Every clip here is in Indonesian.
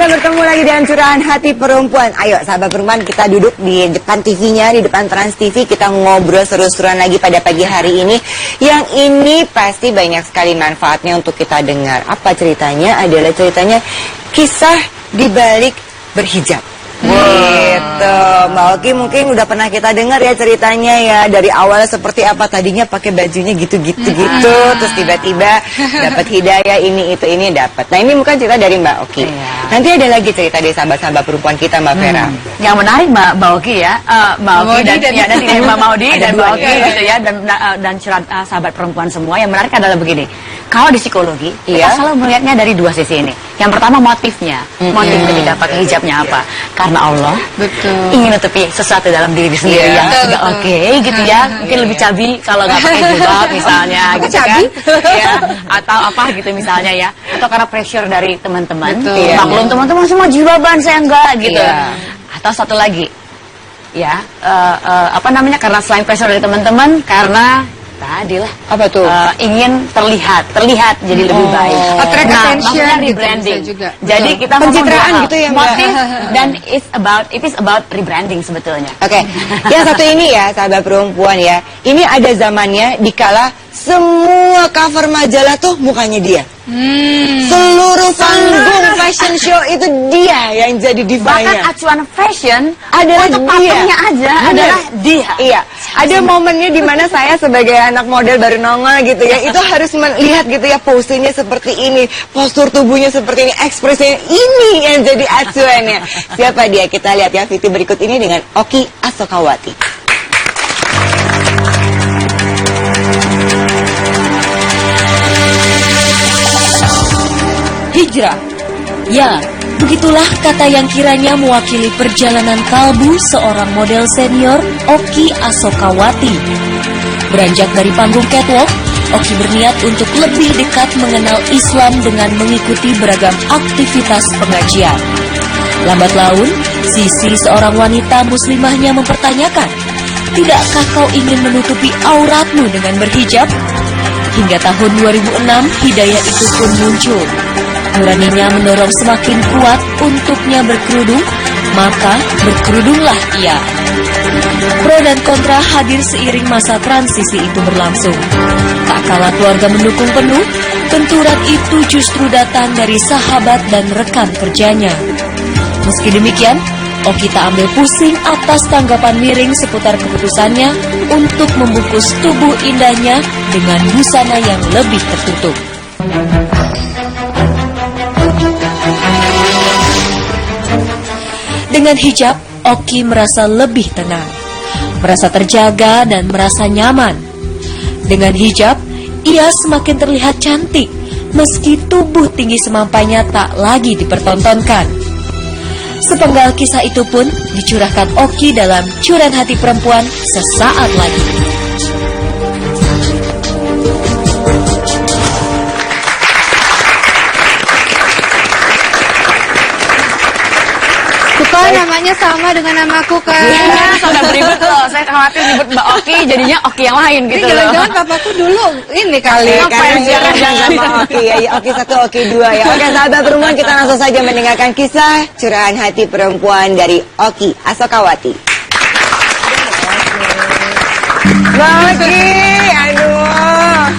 kita bertemu lagi dengan Curahan Hati Perempuan. Ayo sahabat perempuan, kita duduk di depan TV-nya, di depan Trans TV. Kita ngobrol seru-seruan lagi pada pagi hari ini. Yang ini pasti banyak sekali manfaatnya untuk kita dengar. Apa ceritanya? Adalah ceritanya kisah dibalik berhijab. Gitu, Mbak Oki mungkin udah pernah kita dengar ya ceritanya ya. Dari awalnya seperti apa, tadinya pakai bajunya gitu-gitu terus tiba-tiba dapat hidayah ini dapat. Nah ini bukan cerita dari Mbak Oki. Nanti ada lagi cerita dari sahabat-sahabat perempuan kita, Mbak Vera. Yang menarik Mbak Oki ya, Mbak Oki dan Mbak Maudi dan Mbak Oki gitu ya, dan sahabat perempuan semua. Yang menarik adalah begini. Kalau di psikologi, kita selalu melihatnya dari dua sisi ini. Yang pertama motifnya, motif ketika pakai hijabnya apa? Karena Allah ingin nutupi sesuatu dalam diri sendiri yang sudah oke gitu ya. Mungkin lebih cabi kalau nggak pakai jilbab misalnya, gitu kan? Ya, atau apa gitu misalnya ya. Atau karena pressure dari teman-teman. Maklum teman-teman semua jilbaban, saya enggak gitu. Atau satu lagi, ya apa namanya? Karena selain pressure dari teman-teman, karena tadi lah apa tuh ingin terlihat jadi lebih baik. Attract attention, rebranding gitu juga. Jadi kita pencitraan gitu ya, motif dan it is about rebranding sebetulnya. Oke. Yang satu ini ya sahabat perempuan ya, ini ada zamannya dikala semua cover majalah tuh mukanya dia. Seluruh panggung fashion show itu dia yang jadi divanya. Bahkan acuan fashion adalah dia aja adalah dia. Iya. Ada momennya di mana saya sebagai anak model baru nongol gitu ya, itu harus melihat gitu ya posenya seperti ini, postur tubuhnya seperti ini, ekspresinya ini yang jadi acuannya. Siapa dia? Kita lihat ya video berikut ini dengan Oki Asokawati. Hijrah. Ya, begitulah kata yang kiranya mewakili perjalanan kalbu seorang model senior, Oki Asokawati. Beranjak dari panggung catwalk, Oki berniat untuk lebih dekat mengenal Islam dengan mengikuti beragam aktivitas pengajian. Lambat laun, sisi seorang wanita muslimahnya mempertanyakan, "Tidakkah kau ingin menutupi auratmu dengan berhijab?" Hingga tahun 2006, hidayah itu pun muncul. Nuraninya mendorong semakin kuat untuknya berkerudung, maka berkerudunglah ia. Pro dan kontra hadir seiring masa transisi itu berlangsung. Tak kalah keluarga mendukung penuh, benturan itu justru datang dari sahabat dan rekan kerjanya. Meski demikian, Oki tak ambil pusing atas tanggapan miring seputar keputusannya untuk membungkus tubuh indahnya dengan busana yang lebih tertutup. Dengan hijab, Oki merasa lebih tenang, merasa terjaga dan merasa nyaman. Dengan hijab, ia semakin terlihat cantik, meski tubuh tinggi semampainya tak lagi dipertontonkan. Sepenggal kisah itu pun dicurahkan Oki dalam Curahan Hati Perempuan sesaat lagi. Namanya sama dengan namaku kan? Iya, sangat beribet loh. Saya khawatir nyebut Mbak Oki, jadinya Oki yang lain gitu loh. Jangan-jangan papaku dulu ini kali. Jangan sama Oki ya, Oki 1, Oki 2 ya. Oke sahabat perempuan, kita langsung saja mendengarkan kisah Curahan Hati Perempuan dari Oki Asokawati. Mbak Oki, aduh.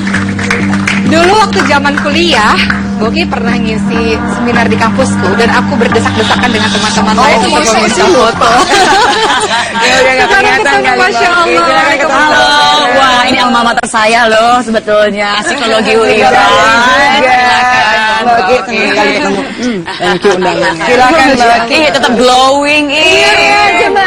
Dulu waktu zaman kuliah, Boki pernah ngisi seminar di kampusku dan aku berdesak-desakan dengan teman-teman saya untuk meminta foto. Ya udah nggak kelihatan kali, Masya Allah. Wah, ini alma mater saya loh sebetulnya, psikologi UI. Mbak Oki, senang sekali ketemu. Thank you undangannya. Silakan Mbak Oki, tetap glowing ini. Iya, coba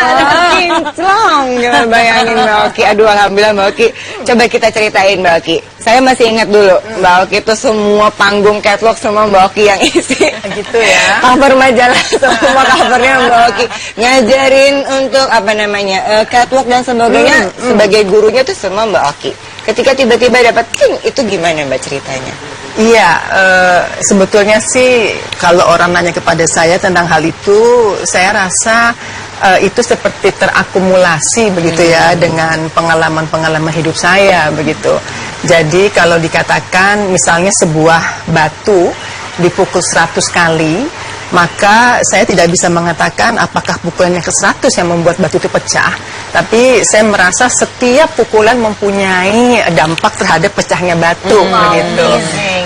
kinclong. Jangan bayangin Mbak Oki. Aduh, alhamdulillah Mbak Oki. Coba kita ceritain Mbak Oki. Saya masih ingat dulu, Mbak Oki itu semua panggung catwalk semua Mbak Oki yang isi. Gitu ya. Cover majalah semua covernya Mbak Oki. Ngajarin untuk apa namanya catwalk dan sebagainya. Sebagai gurunya tuh semua Mbak Oki. Ketika tiba-tiba dapat itu gimana Mbak ceritanya? Iya, sebetulnya sih kalau orang nanya kepada saya tentang hal itu, saya rasa itu seperti terakumulasi begitu ya dengan pengalaman-pengalaman hidup saya begitu. Jadi kalau dikatakan misalnya sebuah batu dipukul 100 kali, maka saya tidak bisa mengatakan apakah pukulan yang ke-100 yang membuat batu itu pecah, tapi saya merasa setiap pukulan mempunyai dampak terhadap pecahnya batu begitu.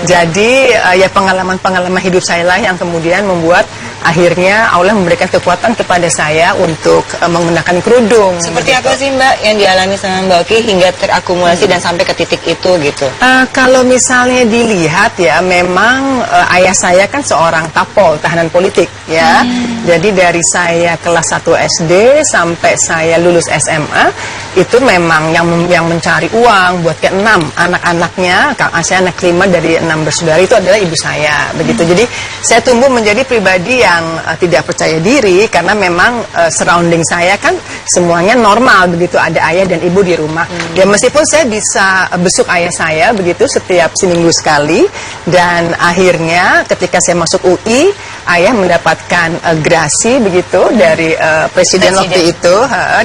Jadi ya pengalaman-pengalaman hidup saya lah yang kemudian membuat akhirnya Allah memberikan kekuatan kepada saya untuk menggunakan kerudung. Seperti apa sih Mbak yang dialami sama Mbak Oki hingga terakumulasi dan sampai ke titik itu gitu? Kalau misalnya dilihat ya, memang ayah saya kan seorang tapol, tahanan politik ya. Jadi dari saya kelas 1 SD sampai saya lulus SMA itu memang yang mencari uang buat ke-6 anak-anaknya. Saya anak kelima dari 6 bersaudara, itu adalah ibu saya begitu. Jadi saya tumbuh menjadi pribadi yang tidak percaya diri karena memang surrounding saya kan semuanya normal begitu, ada ayah dan ibu di rumah. Ya meskipun saya bisa besuk ayah saya begitu setiap seminggu sekali, dan akhirnya ketika saya masuk UI ayah mendapatkan grasi begitu dari presiden waktu itu,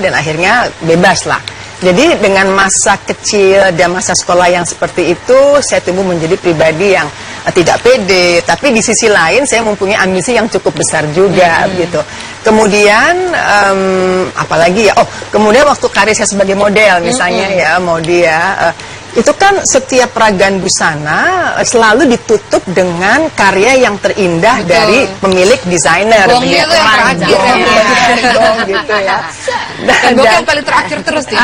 dan akhirnya bebas lah. Jadi dengan masa kecil dan masa sekolah yang seperti itu, saya tumbuh menjadi pribadi yang tidak pede, tapi di sisi lain saya mempunyai ambisi yang cukup besar juga begitu. Kemudian apalagi ya, kemudian waktu karir saya sebagai model misalnya ya, Modi ya, itu kan setiap peragaan busana selalu ditutup dengan karya yang terindah dari pemilik desainer. Gongnya itu yang terakhir Gong gitu ya. Dan gong yang paling terakhir terus di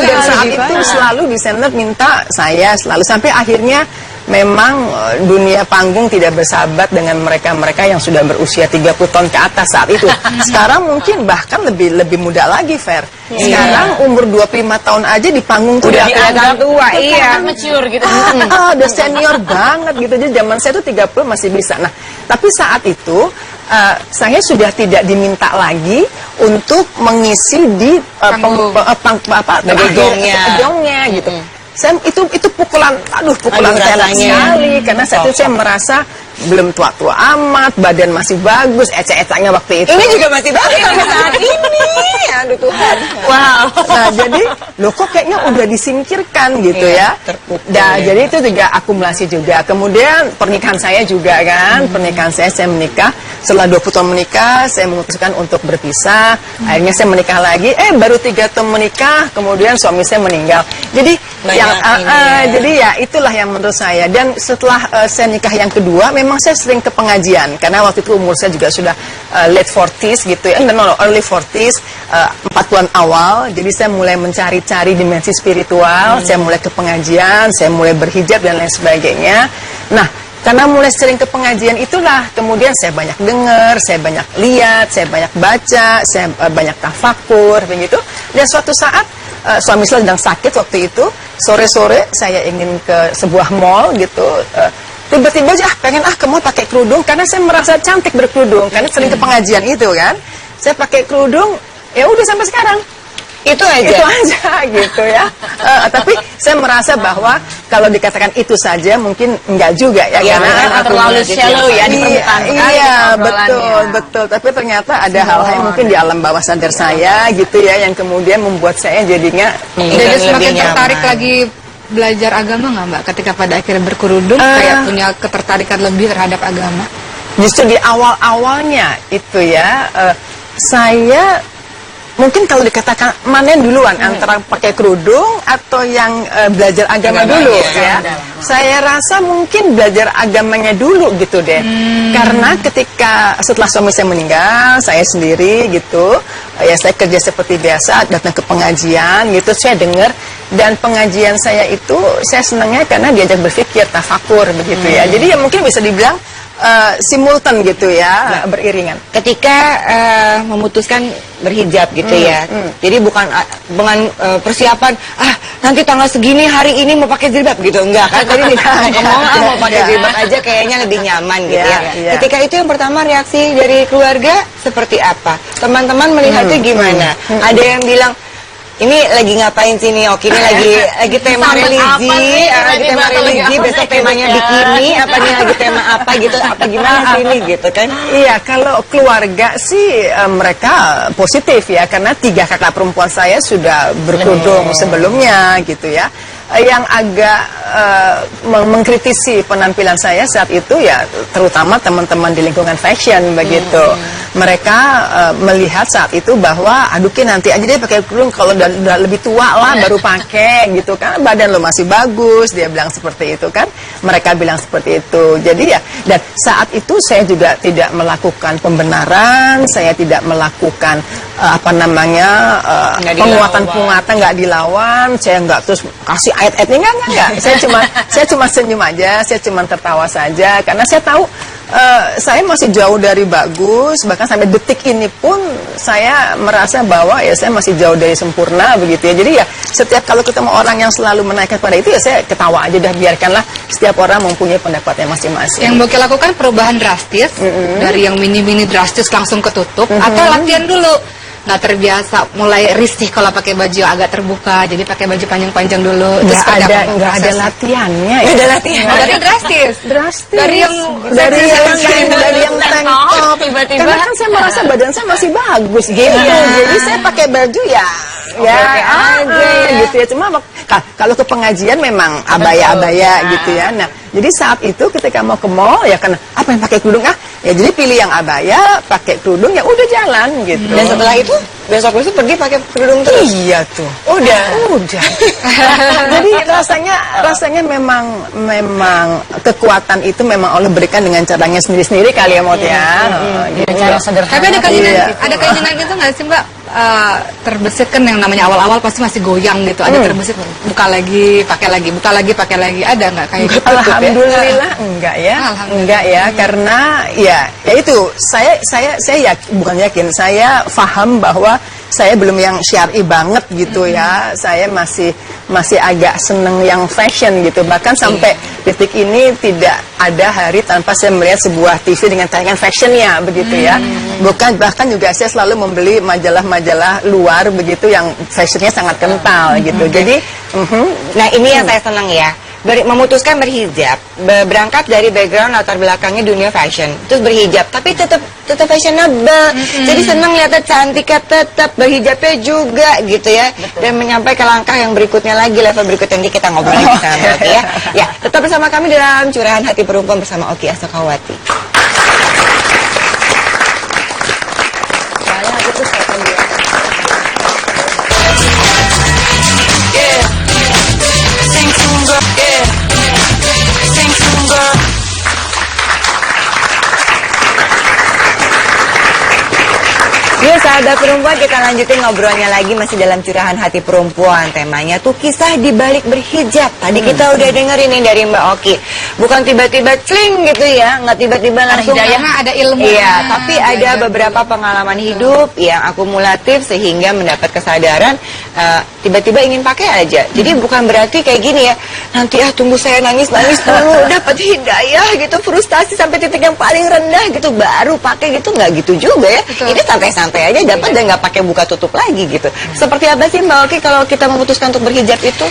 dan saat itu selalu desainer minta saya selalu, sampai akhirnya memang dunia panggung tidak bersahabat dengan mereka-mereka yang sudah berusia 30 tahun ke atas saat itu. Sekarang mungkin bahkan lebih muda lagi, Fer. Sekarang umur 25 tahun aja di panggung tuh udah kelihatan tua, iya. Mature gitu. Udah senior banget gitu. Jadi zaman saya tuh 30 masih bisa. Nah, tapi saat itu saya sudah tidak diminta lagi untuk mengisi di gongnya gitu. Saya itu pukulan telat sekali karena saat itu saya merasa belum tua-tua amat, badan masih bagus, ecek-eceknya waktu itu. Ini juga masih bagus sampai saat ini. Aduh Tuhan. Wow. Nah, jadi loh kok kayaknya udah disingkirkan gitu ya. Nah, jadi itu juga akumulasi juga. Kemudian pernikahan saya juga kan, pernikahan saya menikah. Setelah 20 tahun menikah, saya memutuskan untuk berpisah. Akhirnya saya menikah lagi, baru 3 tahun menikah, kemudian suami saya meninggal. Jadi jadi ya itulah yang menurut saya. Dan setelah saya nikah yang kedua, memang saya sering ke pengajian karena waktu itu umur saya juga sudah late 40s gitu ya, early 40s, 40-an awal. Jadi saya mulai mencari-cari dimensi spiritual, saya mulai ke pengajian, saya mulai berhijab dan lain sebagainya. Nah, karena mulai sering ke pengajian itulah kemudian saya banyak dengar, saya banyak lihat, saya banyak baca, saya banyak tafakur begitu. Dan suatu saat suami saya sedang sakit waktu itu, sore-sore saya ingin ke sebuah mall gitu, tiba-tiba aja pengen ke mall pakai kerudung karena saya merasa cantik berkerudung karena sering ke pengajian itu kan. Saya pakai kerudung, ya udah sampai sekarang. Itu aja gitu ya. Tapi saya merasa bahwa kalau dikatakan itu saja mungkin enggak juga ya, karena terlalu shallow ya di permukaan sekali. Iya, betul. Tapi ternyata ada hal-hal yang mungkin di alam bawah sadar saya gitu ya, yang kemudian membuat saya jadinya jadi semakin tertarik lagi belajar agama nggak Mbak ketika pada akhirnya berkerudung, kayak punya ketertarikan lebih terhadap agama? Justru di awal-awalnya itu ya, saya mungkin kalau dikatakan mana yang duluan antara pakai kerudung atau yang belajar agama dulu ya. Saya rasa mungkin belajar agamanya dulu gitu deh. Karena ketika setelah suami saya meninggal, saya sendiri gitu, ya saya kerja seperti biasa, datang ke pengajian gitu, saya dengar. Dan pengajian saya itu saya senangnya karena diajak berpikir, tafakur begitu ya. Jadi ya mungkin bisa dibilang simultan gitu ya, beriringan. Ketika memutuskan berhijab gitu ya, jadi bukan dengan persiapan nanti tanggal segini hari ini mau pakai jilbab gitu, enggak kan? Tadi mau pakai jilbab aja kayaknya lebih nyaman gitu ya. Ketika itu yang pertama reaksi dari keluarga seperti apa? Teman-teman melihatnya gimana? Ada yang bilang ini lagi ngapain sih nih Oki, ini lagi tema religi, besok temanya bikini, apa nih lagi tema apa gitu, apa gimana sih ini gitu kan? Iya, kalau keluarga sih mereka positif ya, karena 3 kakak perempuan saya sudah berkerudung sebelumnya gitu ya. yang agak mengkritisi penampilan saya saat itu ya terutama teman-teman di lingkungan fashion begitu. Mereka melihat saat itu bahwa aduh nanti aja dia pakai kerudung kalau udah lebih tua lah baru pakai gitu kan, badan lo masih bagus, dia bilang seperti itu kan. Mereka bilang seperti itu. Jadi ya, dan saat itu saya juga tidak melakukan pembenaran, saya tidak melakukan penguatan-penguatan, nggak dilawan, saya nggak terus kasih ayat-ayatnya, enggak. Saya cuma senyum aja, saya cuma tertawa saja karena saya tahu saya masih jauh dari bagus, bahkan sampai detik ini pun saya merasa bahwa ya saya masih jauh dari sempurna begitu ya. Jadi ya setiap kalau ketemu orang yang selalu menaikkan pada itu ya saya ketawa aja, dah biarkanlah setiap orang mempunyai pendapatnya masing-masing. Yang Boki lakukan perubahan drastis dari yang mini-mini drastis langsung ketutup atau latihan dulu. Nggak terbiasa, mulai risih kalau pakai baju agak terbuka, jadi pakai baju panjang-panjang dulu. Nggak ada latihannya. Nggak ada latihan. Berarti drastis. Dari yang tank top tiba-tiba. Karena kan saya merasa badan saya masih bagus gitu. Jadi saya pakai baju ya aja gitu ya. Cuma kalau ke pengajian memang abaya-abaya gitu ya. Nah, jadi saat itu ketika mau ke mall ya kan apa yang pakai kerudung ya jadi pilih yang abaya, pakai kerudung ya udah jalan gitu. Dan setelah itu besok pergi pakai kerudung terus. Iya tuh. Udah. Jadi rasanya memang kekuatan itu memang Allah berikan dengan caranya sendiri-sendiri kali ya Mot ya. Cara sederhana. Tapi ada keinginan gitu nggak sih Mbak? Terbesit kan yang namanya awal-awal pasti masih goyang gitu. Ada terbesit buka lagi, pakai lagi, buka lagi, pakai lagi. Ada nggak kayak gitu? Alhamdulillah enggak ya. Enggak ya, karena ya itu saya bukan yakin, saya paham bahwa saya belum yang syar'i banget gitu ya. Saya masih agak seneng yang fashion gitu. Bahkan sampai detik ini tidak ada hari tanpa saya melihat sebuah TV dengan tayangan fashionnya begitu ya. Bahkan juga saya selalu membeli majalah-majalah luar begitu yang fashionnya sangat kental gitu. Jadi nah ini yang saya senang ya. Memutuskan berhijab, berangkat dari background latar belakangnya dunia fashion, terus berhijab, tapi tetap fashionable. Jadi senang lihatnya cantiknya, tetap berhijabnya juga gitu ya. Dan menyampai ke langkah yang berikutnya lagi, level berikutnya, nanti kita ngobrol lagi sama Oki ya. Ya, tetap bersama kami dalam Curahan Hati Perempuan bersama Oki Asokawati. Yuk sahabat perempuan, kita lanjutin ngobrolnya lagi masih dalam Curahan Hati Perempuan. Temanya tuh kisah di balik berhijab. Tadi kita udah dengerin nih dari Mbak Oki. Bukan tiba-tiba cling gitu ya, nggak tiba-tiba langsung ada ilmu. Iya, tapi ada beberapa pengalaman hidup yang akumulatif sehingga mendapat kesadaran tiba-tiba ingin pakai aja. Jadi bukan berarti kayak gini ya, nanti tunggu saya nangis dulu dapat hidayah gitu, frustasi sampai titik yang paling rendah gitu baru pakai gitu, nggak gitu juga ya. Betul. Ini santai-santai aja dapat dan nggak pakai buka tutup lagi gitu. Seperti apa sih Mbak Oki kalau kita memutuskan untuk berhijab itu?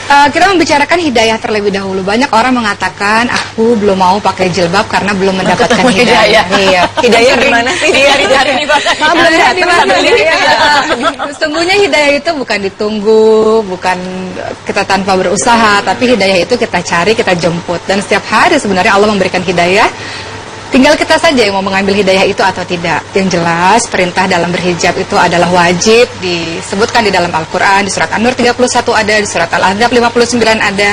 Kita membicarakan hidayah terlebih dahulu. Banyak orang mengatakan aku belum mau pakai jilbab karena belum mendapatkan hidayah. Iya. Hidayah di mana sih? Di hari ini Sesungguhnya hidayah itu bukan ditunggu, bukan kita tanpa berusaha, tapi hidayah itu kita cari, kita jemput. Dan setiap hari sebenarnya Allah memberikan hidayah. Tinggal kita saja yang mau mengambil hidayah itu atau tidak. Yang jelas perintah dalam berhijab itu adalah wajib, disebutkan di dalam Al-Quran, di surat An-Nur 31 ada, di surat Al-Ahzab 59 ada.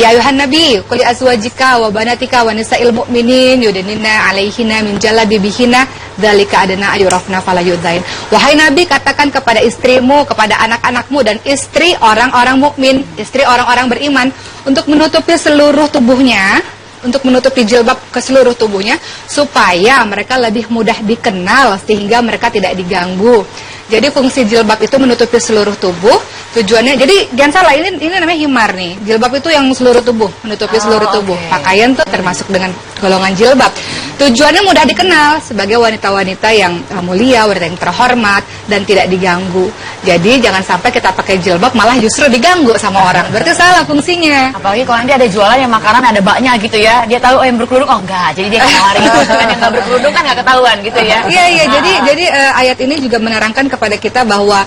Ya ayuhan nabi, qul li azwajika wa banatika wa nisa'il mu'minin yudnina 'alaihina min jalabibihinna dzalika adna ayurafna fala yudzain. Wahai nabi, katakan kepada istrimu, kepada anak-anakmu dan istri orang-orang mukmin, istri orang-orang beriman untuk menutupi seluruh tubuhnya, untuk menutupi jilbab ke seluruh tubuhnya supaya mereka lebih mudah dikenal sehingga mereka tidak diganggu. Jadi fungsi jilbab itu menutupi seluruh tubuh. Tujuannya, jadi jangan salah, ini namanya himar nih. Jilbab itu yang seluruh tubuh, menutupi seluruh tubuh. Pakaian tuh termasuk dengan golongan jilbab. Tujuannya mudah dikenal sebagai wanita-wanita yang mulia, wanita yang terhormat dan tidak diganggu. Jadi jangan sampai kita pakai jilbab malah justru diganggu sama orang. Berarti salah fungsinya. Apalagi kalau nanti ada jualan yang makanan ada baknya gitu ya. Dia tahu yang berkerudung, oh enggak, jadi dia nawarin itu. Dengan yang enggak berkerudung kan enggak ketahuan gitu ya. Iya, jadi ayat ini juga menerangkan kepada kita bahwa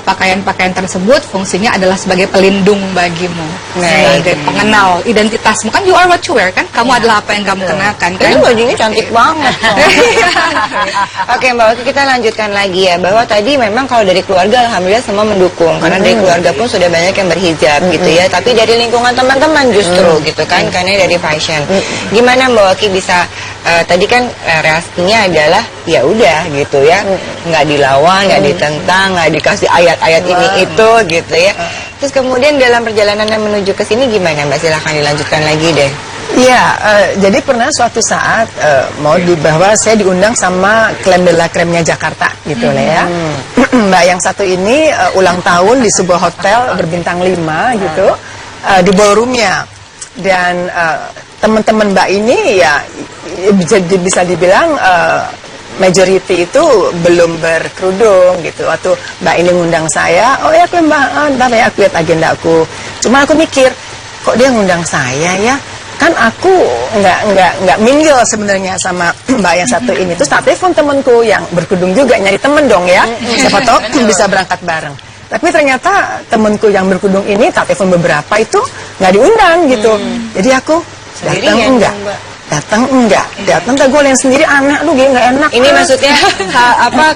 pakaian-pakaian tersebut fungsinya adalah sebagai pelindung bagimu, sebagai pengenal identitasmu. Kan you are what you wear, kan? Kamu adalah apa yang kamu kenakan, kan? Ini bajunya cantik banget. Oke Mbak Oki, kita lanjutkan lagi ya, bahwa tadi memang kalau dari keluarga alhamdulillah semua mendukung, karena dari keluarga pun sudah banyak yang berhijab gitu ya, tapi dari lingkungan teman-teman justru gitu kan, karena dari fashion. Gimana Mbak Oki bisa tadi kan reaksinya adalah ya udah gitu ya, nggak dilawan, nggak ditentang, nggak dikasih ayat-ayat ini itu gitu ya. Terus kemudian dalam perjalanan menuju ke sini gimana Mbak? Silahkan dilanjutkan lagi deh. Iya, jadi pernah suatu saat mau bahwa saya diundang sama Krem de la Kremnya Jakarta gitu lah ya. Mbak yang satu ini ulang tahun di sebuah hotel berbintang 5 gitu, di ballroomnya. Dan teman-teman Mbak ini ya bisa dibilang majority itu belum berkerudung gitu. Waktu Mbak ini ngundang saya, oh ya Mbak, ntar ya aku lihat agenda aku. Cuma aku mikir, kok dia ngundang saya ya? Kan aku nggak mingle sebenarnya sama Mbak yang satu ini. Terus tak telepon temanku yang berkerudung juga, nyari temen dong ya. Siapa tahu bisa berangkat bareng. Tapi ternyata temanku yang berkerudung ini tak telepon beberapa itu nggak diundang gitu. Jadi aku datang enggak. Datang enggak, datang tak gue yang sendiri aneh, aduh gini nggak enak. Ini maksudnya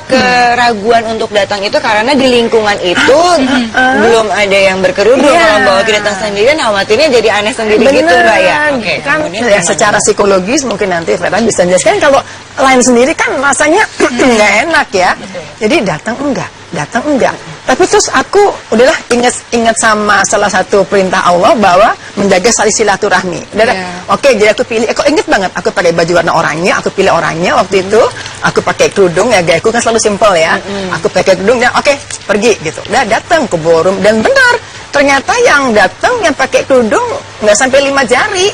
keraguan untuk datang itu karena di lingkungan itu belum ada yang berkerudung. Kalau Mbak Oki datang sendirian, khawatirnya jadi aneh sendiri gitu Mbak ya. Oke, kan ya, secara psikologis mungkin nanti Vera bisa jelaskan, kalau lain sendiri kan rasanya nggak enak ya. Jadi datang enggak. Tapi terus aku udahlah ingat sama salah satu perintah Allah bahwa menjaga saling silaturahmi. Oke, jadi aku pilih. Aku ingat banget, aku pakai baju warna oranye, aku pilih oranye waktu itu. Aku pakai kerudung ya, gayaku kan selalu simpel ya. Aku pakai kerudung dan oke, pergi gitu. Udah datang ke ballroom dan benar, ternyata yang datang yang pakai kerudung nggak sampai 5 jari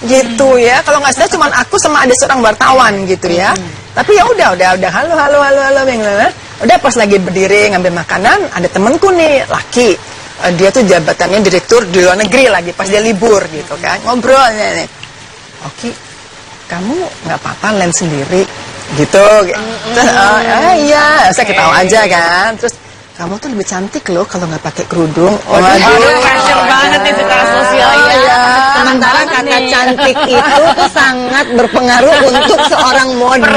gitu ya. Kalau nggak salah cuma aku sama ada seorang wartawan gitu ya. Tapi ya udah halo udah pas lagi berdiri ngambil makanan, ada temenku nih laki, dia tuh jabatannya direktur di luar negeri lagi pas dia libur gitu kan, ngobrol nih, Oki, kamu nggak apa-apa lain sendiri gitu. Terus iya, saya ketawa aja kan. Terus kamu tuh lebih cantik loh kalau nggak pakai kerudung. Waduh, pressure banget nih secara sosial ya. Sementara kata cantik itu tuh sangat berpengaruh untuk seorang model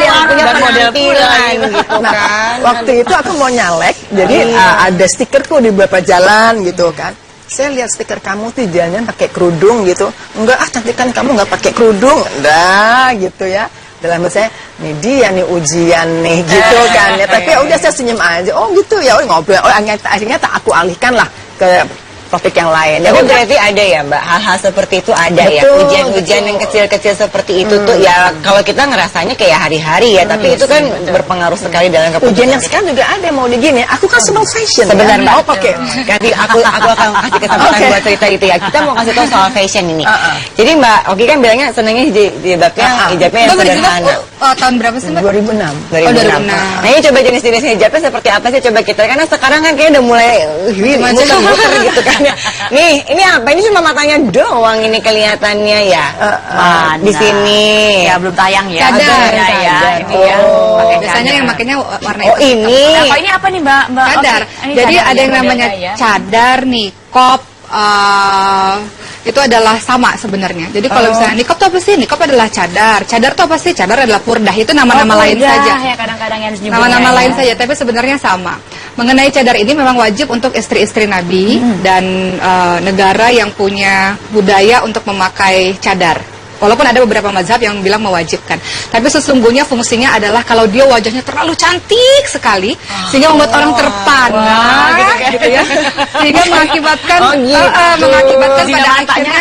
yang punya penampilan gitu kan. Waktu itu aku mau nyalek, jadi ada stikerku di beberapa jalan gitu kan. Saya lihat stiker kamu tuh jalannya pakai kerudung gitu. Enggak cantik kan kamu nggak pakai kerudung. Dah gitu ya. Dalam saya, nih dia nih ujian nih gitu kan ya. Tapi ya udah saya senyum aja. Oh gitu ya, ngobrol. Akhirnya tak aku alihkan lah ke topik yang lain. Jadi berarti ada ya Mbak, hal-hal seperti itu ada. Betul, ya ujian-ujian yang kecil-kecil seperti itu tuh ya kalau kita ngerasanya kayak hari-hari ya, tapi itu kan berpengaruh sekali dalam keputusan. Ujian yang sekarang juga ada, mau digini, aku kan senang fashion sebenarnya ya? Mbak. Oke. Nanti aku akan kasih kesempatan buat cerita itu ya. Kita mau kasih tahu soal fashion ini. Jadi Mbak Oki kan bilangnya senangnya hijabnya yang sederhana. Tahun berapa sih Mbak? 2006. 2006. Nah ini coba jenis-jenis hijabnya seperti apa sih, coba kita, karena sekarang kan kayaknya udah mulai muter-muter gitu kan. Nih, ini apa? Ini cuma matanya doang ini kelihatannya ya. Di sini. Ya belum tayang ya. Cadar. Ya, ini ya. Pakai Biasanya yang makainya warna Oh ini. Nah, ini apa nih Mbak? Cadar. Jadi ada yang namanya cadar, nikop. Itu adalah sama sebenarnya. Jadi kalau misalnya nikop itu apa sih? Nikop adalah cadar. Cadar itu apa sih? Cadar adalah purdah. Itu nama-nama lain saja. Ya, kadang-kadang yang nama-nama lain saja, tapi sebenarnya sama. Mengenai cadar ini memang wajib untuk istri-istri Nabi dan negara yang punya budaya untuk memakai cadar. Walaupun ada beberapa mazhab yang bilang mewajibkan. Tapi sesungguhnya fungsinya adalah kalau dia wajahnya terlalu cantik sekali, sehingga membuat orang terpana, gitu ya. Sehingga mengakibatkan pada akhirnya,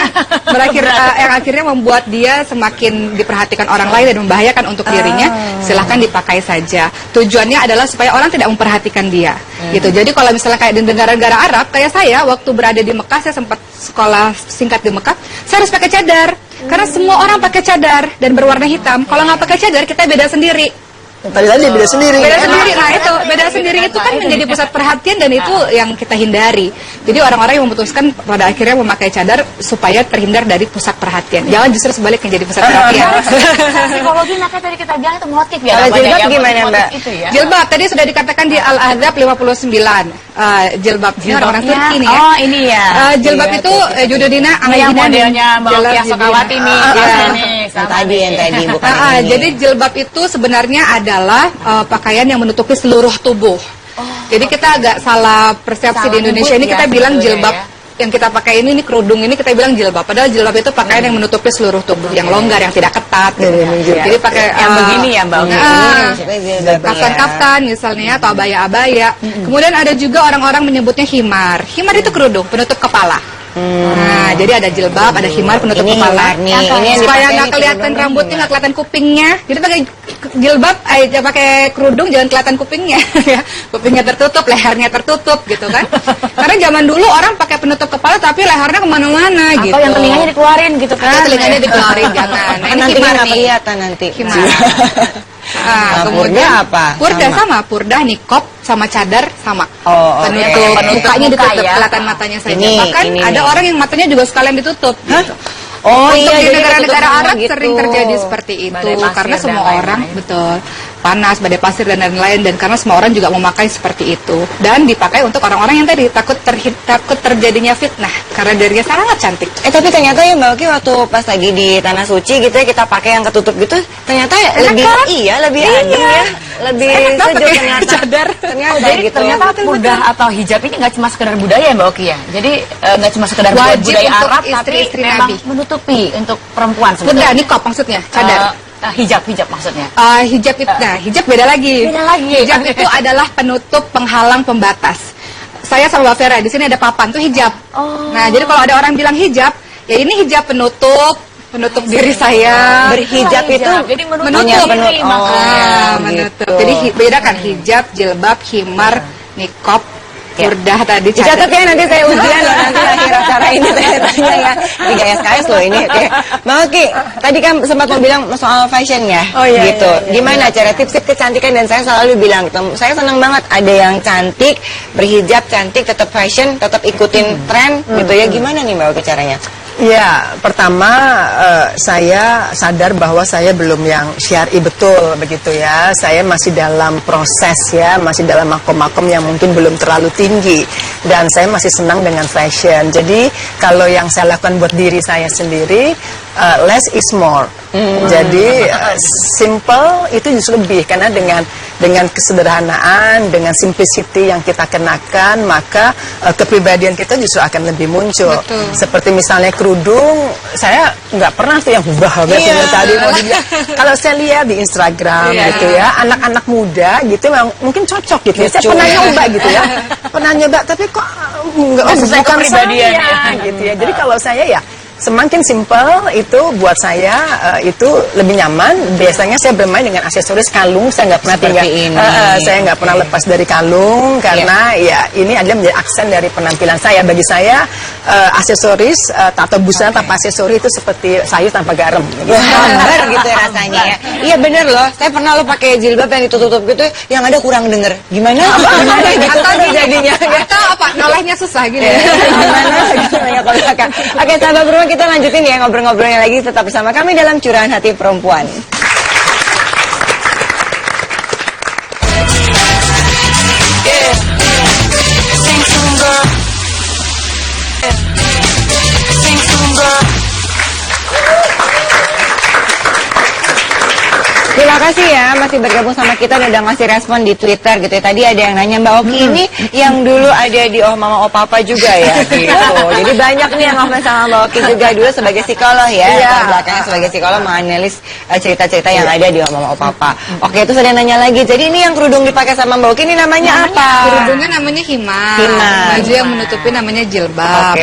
yang akhirnya membuat dia semakin diperhatikan orang lain dan membahayakan untuk dirinya. Silahkan dipakai saja. Tujuannya adalah supaya orang tidak memperhatikan dia. Gitu. Jadi kalau misalnya kayak di negara-negara Arab, kayak saya waktu berada di Mekah, saya sempat sekolah singkat di Mekah, saya harus pakai cadar. Karena semua orang pakai cadar dan berwarna hitam. Kalau nggak pakai cadar, kita beda sendiri. Padahal dia beda sendiri. Beda sendiri, nah itu beda sendiri itu kan menjadi pusat perhatian dan itu yang kita hindari. Jadi orang-orang yang memutuskan pada akhirnya memakai cadar supaya terhindar dari pusat perhatian. Jangan justru sebaliknya jadi pusat perhatian. Psikologi makanya tadi kita bilang itu motif ya. Kalau jilbab gimana Mbak? Itu ya. Jilbab tadi sudah dikatakan di Al-Ahzab 59. Jilbab ini orang-orang Turki nih ya. Oh ini ya. Jilbab itu jududina Yang Angayina modelnya Mbak Oki Asokawati nih. Yang tadi bukan ini. Jadi jilbab itu sebenarnya adalah pakaian yang menutupi seluruh tubuh. Jadi kita agak salah persepsi di Indonesia ini kita bilang jilbab yang kita pakai ini kerudung ini kita bilang jilbab. Padahal jilbab itu pakaian yang menutupi seluruh tubuh, yang longgar, yang tidak ketat. Gitu. Jadi pakai yang begini ya Mbak Oki. Kaftan-kaftan misalnya atau abaya-abaya. Kemudian ada juga orang-orang menyebutnya himar. Himar itu kerudung penutup kepala. Nah, jadi ada jilbab, ada himar penutup kepala. Ini supaya nggak kelihatan rambutnya, nggak kelihatan kupingnya. Jadi pakai jilbab, pakai kerudung jangan kelihatan kupingnya. Ya, kupingnya tertutup, lehernya tertutup, gitu kan? Karena zaman dulu orang pakai penutup kepala tapi lehernya kemana-mana, gitu. Atau yang telinganya dikeluarin gitu kan? Telinganya dikeluarin jangan. Nah, ini nanti himar nggak nih. kelihatan nanti. Himar. Nah, kemudian purda apa? Purda sama, purda, nikop, sama cadar sama. Oh, oke. Penutup mukanya muka ditutup, ya. kelihatan matanya saja. Ini, Bahkan ini ada nih. orang yang matanya juga sekalian ditutup. Gitu. Oh Untuk iya, di jadi negara-negara ketutup Arab gitu. sering terjadi seperti itu Badai pasir karena dan semua lain-lain. orang betul panas, badai pasir dan lain-lain dan karena semua orang juga memakai seperti itu dan dipakai untuk orang-orang yang tadi takut terjadinya fitnah karena dirinya sangat cantik. Tapi ternyata ya Mbak Oki waktu pas lagi di tanah suci gitu ya kita pakai yang ketutup gitu ternyata lebih lebih adem ya, lebih sejuk ternyata. Cadar. Ternyata Jadi gitu. ternyata purdah atau hijab ini nggak cuma sekedar budaya ya Mbak Oki ya. Jadi nggak cuma sekedar Wajib budaya untuk Arab tapi istri-istri memang Nabi. menutupi untuk perempuan Purda, sebenarnya. nikop maksudnya, cadar. Hijab maksudnya. Hijab itu, hijab beda lagi. Beda lagi. Hijab itu adalah penutup, penghalang, pembatas. Saya sama Mbak Vera di sini ada papan tuh hijab. Nah, jadi kalau ada orang bilang hijab, ya ini hijab penutup diri saya. Berhijab itu Jadi menutup. Menutup. gitu. Jadi bedakan hijab, jilbab, himar, nikop, purdah tadi. Dicatat ya nanti saya ujian loh nanti akhir acara ini saya tanya ya di GSKS loh ini. Oke. Mbak Oki, tadi kan sempat mau bilang soal fashion ya. Gitu. Gimana cara tips-tips kecantikan dan saya selalu bilang gitu. Saya senang banget ada yang cantik, berhijab, cantik, tetap fashion, tetap ikutin tren gitu ya. Gimana nih Mbak Oki caranya? Ya, pertama saya sadar bahwa saya belum yang syar'i betul begitu ya. Saya masih dalam proses ya, masih dalam makom-makom yang mungkin belum terlalu tinggi. Dan saya masih senang dengan fashion. Jadi kalau yang saya lakukan buat diri saya sendiri, less is more. Jadi simple itu justru lebih karena dengan kesederhanaan, dengan simplicity yang kita kenakan, maka kepribadian kita justru akan lebih muncul. Betul. Seperti misalnya kerudung, saya nggak pernah tuh yang banget tadi mau dibilang. Kalau saya lihat di Instagram gitu ya, anak-anak muda gitu memang mungkin cocok gitu ya. Saya pernah nyoba gitu ya, pernah nyoba tapi kok nggak sesuai bukan kepribadian saya gitu ya. Jadi kalau saya ya semakin simple itu buat saya itu lebih nyaman. Biasanya saya bermain dengan aksesoris kalung. Saya nggak pernah tinggal. Saya nggak pernah lepas dari kalung karena ya ini adalah menjadi aksen dari penampilan saya. Bagi saya aksesoris atau busana tanpa aksesori itu seperti sayur tanpa garam. Bener gitu ya rasanya ya. Iya bener loh. Saya pernah lo pakai jilbab yang ditutup gitu, yang ada kurang denger. Gimana? Gimana gitu Atau gini, jadinya? atau apa? Nolehnya susah gitu. Gimana gitu banyak kotakan. Oke, sahabat berumah kita lanjutin ya ngobrol-ngobrolnya lagi tetap bersama kami dalam Curahan Hati Perempuan. Terima kasih ya masih bergabung sama kita dan udah ngasih respon di Twitter gitu ya. Tadi ada yang nanya Mbak Oki ini yang dulu ada di Oh Mama Oh Papa juga ya gitu. Jadi banyak nih yang ngomong sama Mbak Oki juga dulu sebagai psikolog ya. Latar belakangnya sebagai psikolog menganalisis cerita-cerita yang ada di Oh Mama Oh Papa. Oke, itu sudah nanya lagi. Jadi ini yang kerudung dipakai sama Mbak Oki ini namanya apa? Kerudungnya namanya himar. Baju yang menutupi namanya jilbab.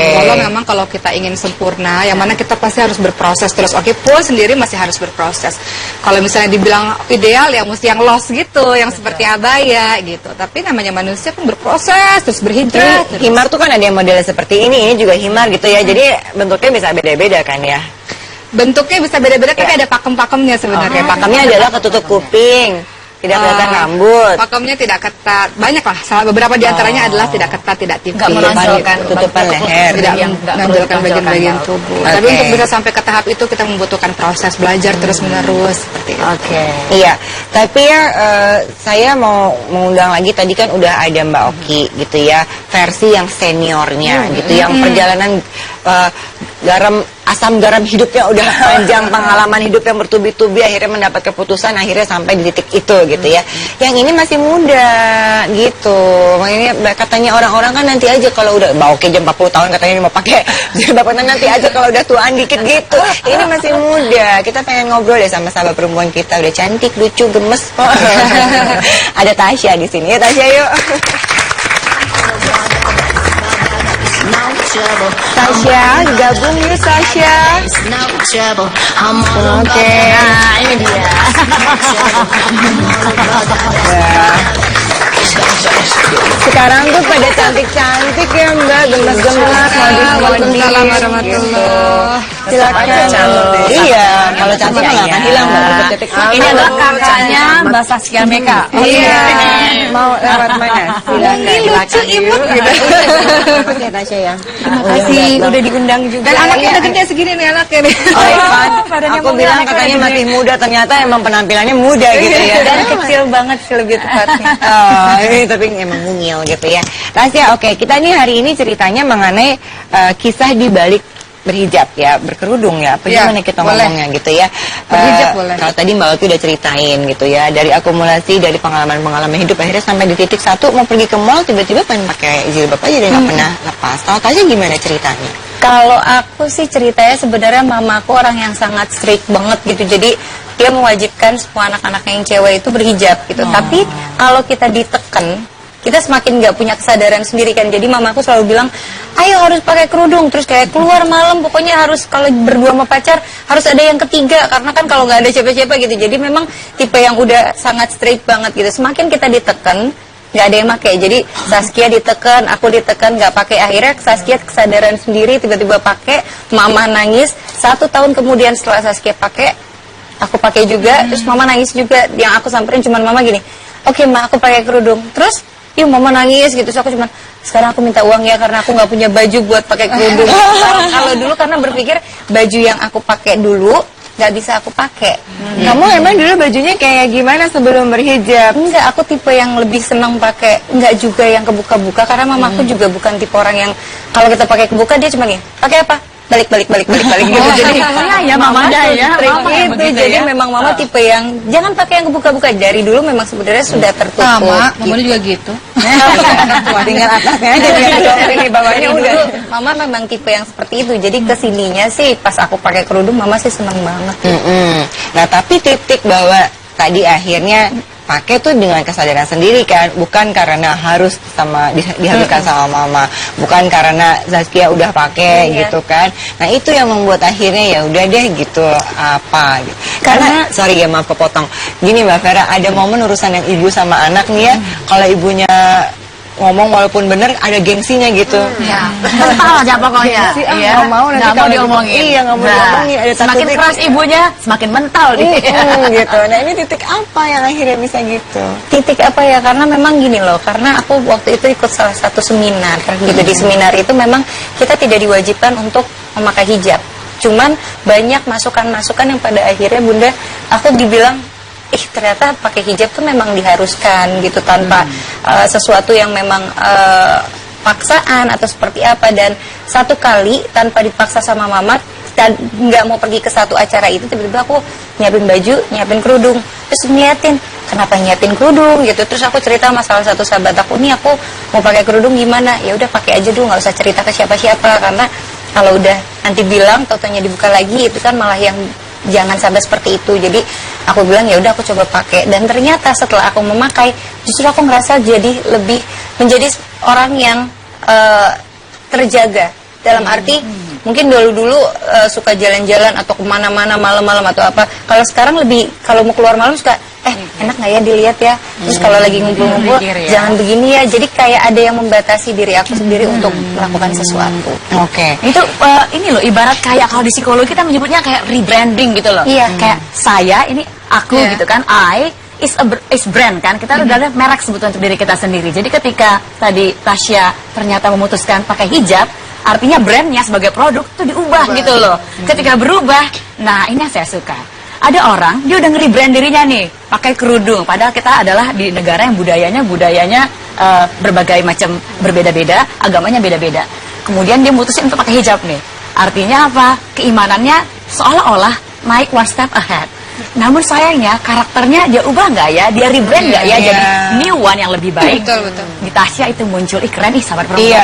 Kalau kita ingin sempurna, yang mana kita pasti harus berproses terus. Oke, pun sendiri masih harus berproses. Kalau misalnya dibilang ideal ya mesti yang lost gitu, yang seperti abaya gitu. Tapi namanya manusia kan berproses terus berhijrah. Ini himar tuh kan ada yang modelnya seperti ini juga himar gitu ya. Jadi bentuknya bisa beda-beda kan ya. Bentuknya bisa beda-beda tapi ada pakem-pakemnya sebenarnya. Pakemnya adalah ketutup kuping. Tidak kelihatan rambut. Pakamnya tidak ketat. Banyak lah. Beberapa di antaranya adalah tidak ketat, tidak tipis. Nggak menonjolkan tutupan leher. Tidak yang menonjolkan bagian-bagian tubuh. Oke. Tapi untuk bisa sampai ke tahap itu kita membutuhkan proses belajar terus-menerus seperti itu. Oke. Iya, tapi ya saya mau mengundang lagi, tadi kan udah ada Mbak Oki gitu ya, versi yang seniornya gitu, yang perjalanan asam garam hidupnya udah panjang, pengalaman hidup yang bertubi-tubi, akhirnya mendapat keputusan, akhirnya sampai di titik itu gitu ya. Yang ini masih muda gitu. Makanya katanya orang-orang kan nanti aja kalau udah Mbak Oki jam 40 tahun katanya mau pakai jilbab, nanti aja kalau udah tuaan dikit gitu. Ini masih muda. Kita pengen ngobrol deh sama sahabat perempuan kita, udah cantik, lucu, gemes. Ada Tasya di sini ya, Tasya yuk. Tasya, gabung yuk Tasya. Oke. Nah, ini dia. Sekarang tuh pada cantik-cantik ya Mbak, gemes-gemes, Waalaikumsalam warahmatullahi. Silakan. Iya, kalau cantik nggak akan hilang Mbak. Ini adalah kakaknya Mbak Saskia Meka. Iya. Mau lewat mana? Silakan. Lucu, imut gitu. Oke Tasya ya. Terima kasih udah diundang juga. Dan anaknya udah gede segini nih anaknya nih. Oh Ivan, badannya aku muda, bilang anaknya katanya gede. masih muda, ternyata emang penampilannya muda gitu ya. Dan kecil banget sih lebih tepatnya. Oh, tapi emang mungil gitu ya. Tasya, oke, kita nih hari ini ceritanya mengenai kisah di balik berhijab ya, berkerudung ya. Apa Ya, gimana kita boleh. ngomongnya gitu ya. Berhijab boleh. Kalau tadi Mbak Oki udah ceritain gitu ya, dari akumulasi dari pengalaman-pengalaman hidup akhirnya sampai di titik satu mau pergi ke mall tiba-tiba pengen pakai jilbab aja dan nggak pernah lepas. Kalau Tasya gimana ceritanya? Kalau aku sih ceritanya sebenarnya mamaku orang yang sangat strict banget gitu. Jadi dia mewajibkan semua anak-anak yang cewek itu berhijab gitu. Tapi kalau kita ditekan, kita semakin nggak punya kesadaran sendiri kan. Jadi mamaku selalu bilang, ayo harus pakai kerudung. Terus kayak keluar malam pokoknya harus, kalau berdua sama pacar harus ada yang ketiga. Karena kan kalau nggak ada siapa-siapa gitu. Jadi memang tipe yang udah sangat strict banget gitu. Semakin kita ditekan, nggak ada yang pakai. Jadi Saskia ditekan, aku ditekan nggak pakai. Akhirnya Saskia kesadaran sendiri tiba-tiba pakai. Mama nangis. 1 tahun kemudian setelah Saskia pakai, aku pakai juga. Terus mama nangis juga. Yang aku samperin cuman mama gini, oke Ma, aku pakai kerudung. Terus yuk mama nangis gitu. Terus aku cuman, sekarang aku minta uang ya karena aku nggak punya baju buat pakai kerudung. Kalau dulu karena berpikir baju yang aku pakai dulu nggak bisa aku pakai. Kamu emang dulu bajunya kayak gimana sebelum berhijab? Enggak, aku tipe yang lebih senang pakai, enggak juga yang kebuka-buka karena mamaku juga bukan tipe orang yang kalau kita pakai kebuka dia cuma gini, pakai apa? Balik gitu. Jadi ya mama ada ya. strict Mama yang gitu. begitu Jadi ya. memang mama tipe yang jangan pakai yang kebuka-buka. Dari dulu memang sebenarnya sudah tertutup. Sama, mamanya juga gitu. Tinggal atasnya aja di bawahnya Dari udah. dulu mama memang tipe yang seperti itu. Jadi kesininya sih pas aku pakai kerudung mama sih seneng banget. Nah tapi titik bahwa tadi akhirnya pakai tuh dengan kesadaran sendiri kan, bukan karena harus sama dihabiskan sama mama, bukan karena Saskia udah pakai gitu kan. Nah itu yang membuat akhirnya ya udah deh gitu apa gitu. Karena sorry ya maaf kepotong. Gini Mbak Vera, ada momen urusan yang ibu sama anak nih ya, kalau ibunya ngomong walaupun bener ada gengsinya gitu. Ya, mental aja pokoknya. Gengsi, Iya. nggak mau nanti Nggak mau kalau diomongin. Iya, nggak mau diomongin. Ada semakin takutnya- keras ibunya, semakin mental dia. gitu. Nah ini titik apa yang akhirnya bisa gitu? Titik apa ya, karena memang gini loh, karena aku waktu itu ikut salah satu seminar gitu. Di seminar itu memang kita tidak diwajibkan untuk memakai hijab, cuman banyak masukan-masukan yang pada akhirnya bunda aku dibilang ternyata pakai hijab tuh memang diharuskan gitu, tanpa sesuatu yang memang paksaan atau seperti apa. Dan satu kali tanpa dipaksa sama mama dan nggak mau pergi ke satu acara itu, tiba-tiba aku nyiapin baju, nyiapin kerudung, terus niatin kenapa nyiapin kerudung gitu. Terus aku cerita sama salah satu sahabat aku, nih aku mau pakai kerudung gimana, ya udah pakai aja dulu, nggak usah cerita ke siapa-siapa, karena kalau udah nanti bilang taunya dibuka lagi itu kan malah yang jangan sampai seperti itu. Jadi aku bilang ya udah aku coba pakai, dan ternyata setelah aku memakai justru aku ngerasa jadi lebih menjadi orang yang terjaga, dalam arti mungkin dulu suka jalan-jalan atau kemana-mana malam-malam atau apa. Kalau sekarang lebih, kalau mau keluar malam suka enak nggak ya dilihat ya. Terus kalau lagi ngumpul-ngumpul Mikir ya. jangan begini ya. Jadi kayak ada yang membatasi diri aku sendiri untuk melakukan sesuatu. Oke. Itu ini loh, ibarat kayak kalau di psikologi kita menyebutnya kayak rebranding gitu loh. Iya. Kayak saya ini aku gitu kan, is brand kan, kita udah ada merek sebetulnya untuk diri kita sendiri. Jadi ketika tadi Tasya ternyata memutuskan pakai hijab, artinya brandnya sebagai produk itu diubah gitu loh. Ketika berubah, nah ini yang saya suka. Ada orang dia udah nge-rebrand dirinya nih pakai kerudung, padahal kita adalah di negara yang budayanya berbagai macam berbeda-beda, agamanya beda-beda. Kemudian dia mutusin untuk pakai hijab nih. Artinya apa? Keimanannya seolah-olah naik one step ahead. Namun sayangnya karakternya dia ubah nggak ya? Dia rebrand nggak ya? Jadi new one yang lebih baik. Betul. Di Tasya itu muncul, keren nih sahabat perempuan. Iya,